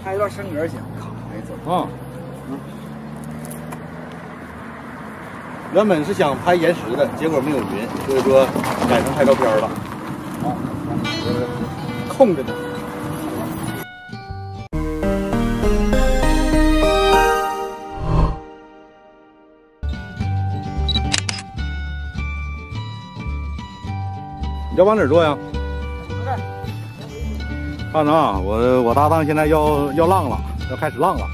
拍一段升格行。没错啊。原本是想拍延时的，结果没有云，所以说改成拍照片了。好，空着呢。你要往哪儿坐呀？看着啊，我搭档现在要浪了，要开始浪了。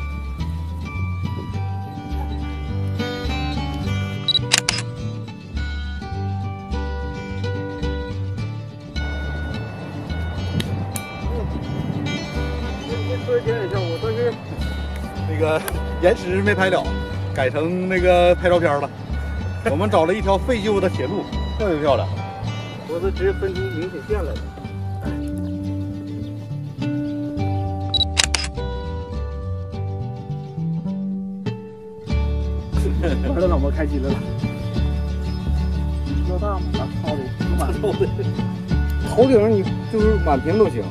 我这是那个延时没拍了，改成那个拍照片了。我们找了一条废旧的铁路，特别漂亮。我是直接分出明显线来的。玩的老婆开心了。要大吗？超的，满透的。头顶你就是满屏都行。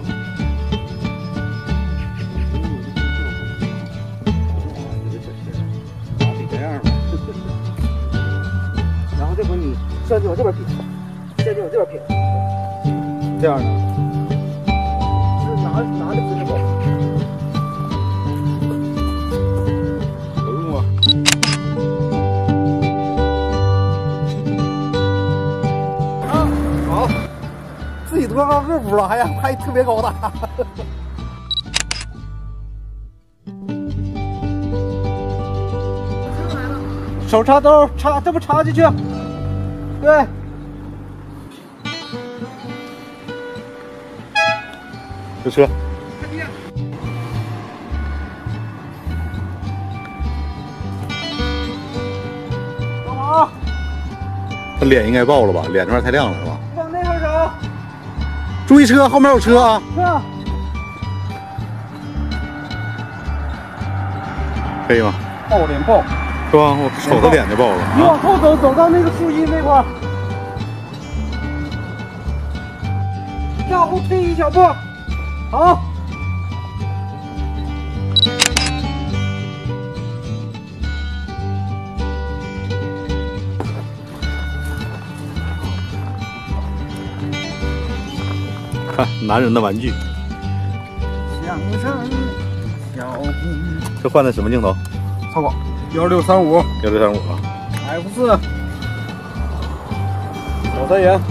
然后这回你相机往这边撇，相机往这边撇，这样的，就是拿着姿势走。有用吗？啊，好，自己多高个不知道，还想拍特别高大。手插兜插，这不插进去？对。这车。干嘛？他脸应该爆了吧？脸这边太亮了是吧？往那边走。注意车，后面有车啊！车。可以吗？爆脸爆。是吧？我瞅他脸就爆了。你往后走，走到那个树荫那块儿，向后退一小步，好。看男人的玩具。响声小红。这换的什么镜头？超广。1635 1635啊 F4 小三元，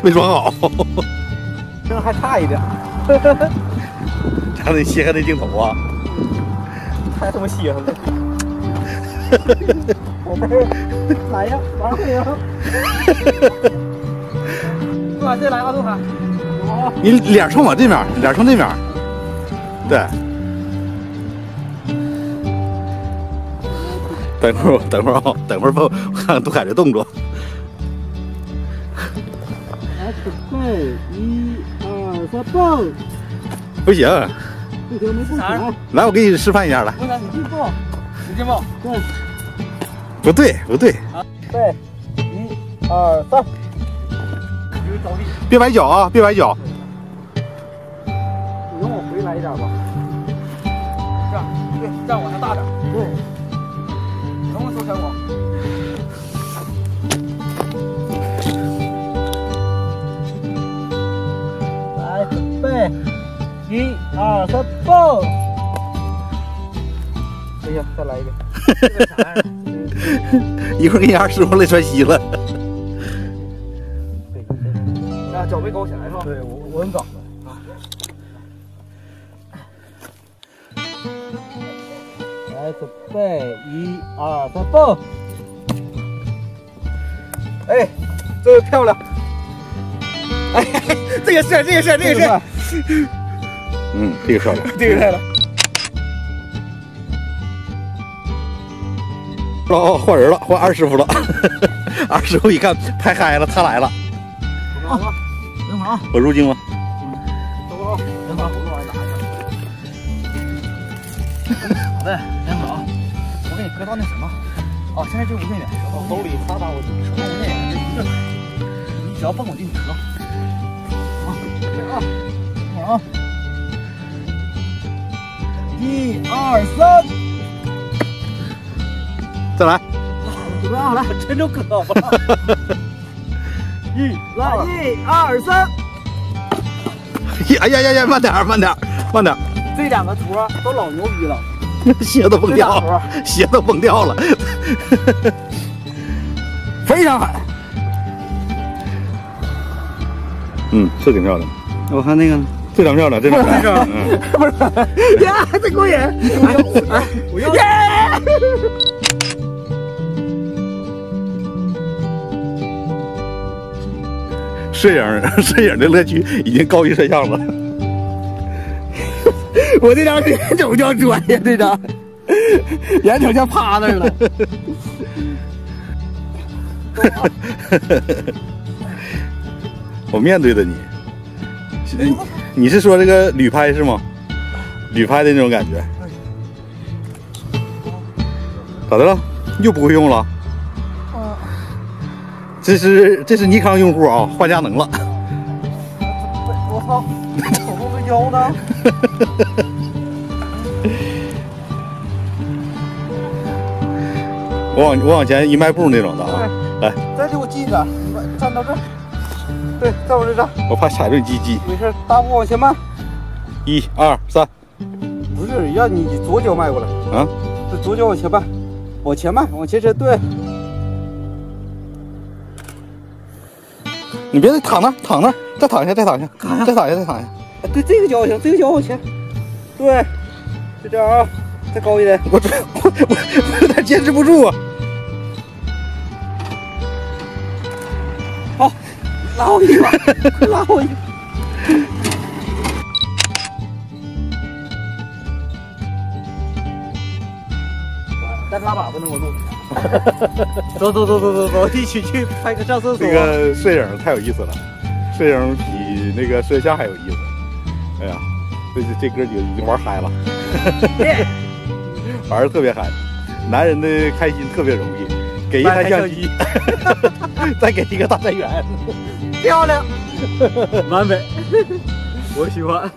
没装好，这还差一点。还得切开那镜头啊！太他妈稀罕了！宝贝儿，来呀，玩会呀！对，再来个动弹。你脸冲我这面，脸冲那面。对，等会儿啊，等会儿吧，我看看杜凯这动作。来，准备，1、2、3，蹦！不行，不行，没蹦起来。来，我给你示范一下，来。不行，你进步，你进步。对。不对，不对。对，1、2、3。有着地。别崴脚啊，别崴脚。你能往回来一点吧？这样，对，这样往下大点。对。能不能收小光？来，准备，1、2、3，蹦！哎呀，再来一遍。一会儿给你二师傅累喘息了。啊，脚没勾起来是吧？对，我很早的啊。来，准备，1、2、3，蹦！哎，这个漂亮。哎，这个是。嗯，这个漂亮，这个漂亮。哦，换人了，换二师傅了。二师傅一看拍嗨了，他来了。啊，等会儿啊，我入镜吗？等会儿啊，等会儿我拿一下。好的，等会儿啊，我给你搁到那什么。哦，现在这无线远，我兜里擦擦我自己手动无线远，这一个，你只要蹦我就你折。啊，好，1、2、3，再来，准备好了，抻住胳膊了。1、2、3。哎呀，慢点，这两个托都老牛逼了，鞋都崩掉了，鞋都崩掉了，非常狠。是挺漂亮。我看那个这张漂亮，这张漂亮。不是呀，这过瘾！我要。摄影的乐趣已经高于摄像了。我这张眼瞅就要转呀，这张眼瞅就趴那儿了。我面对着你，你是说这个旅拍是吗？旅拍的那种感觉。咋的了？又不会用了？这是尼康用户啊，换佳能了。我操，手动对焦呢？我往前一迈步那种的啊，来，再离我近点，站到这儿。对，在我这站。我怕踩着鸡鸡。没事，大步往前迈。1、2、3。不是，让你左脚迈过来。啊？对，左脚往前迈，往前迈，往前伸。对。你别躺那，再躺下，再躺下。对，这个脚行，这个脚往前。对，就这样啊，再高一点。我有点坚持不住啊。好，拉我一把，拉我一把。再拉把不能我录。走，一起去拍个上厕所。这个摄影太有意思了，摄影比那个摄像还有意思。哎呀，这哥几个已经玩嗨了，玩的特别嗨。男人的开心特别容易，给一台相机，再给一个大三元，漂亮，完美，我喜欢。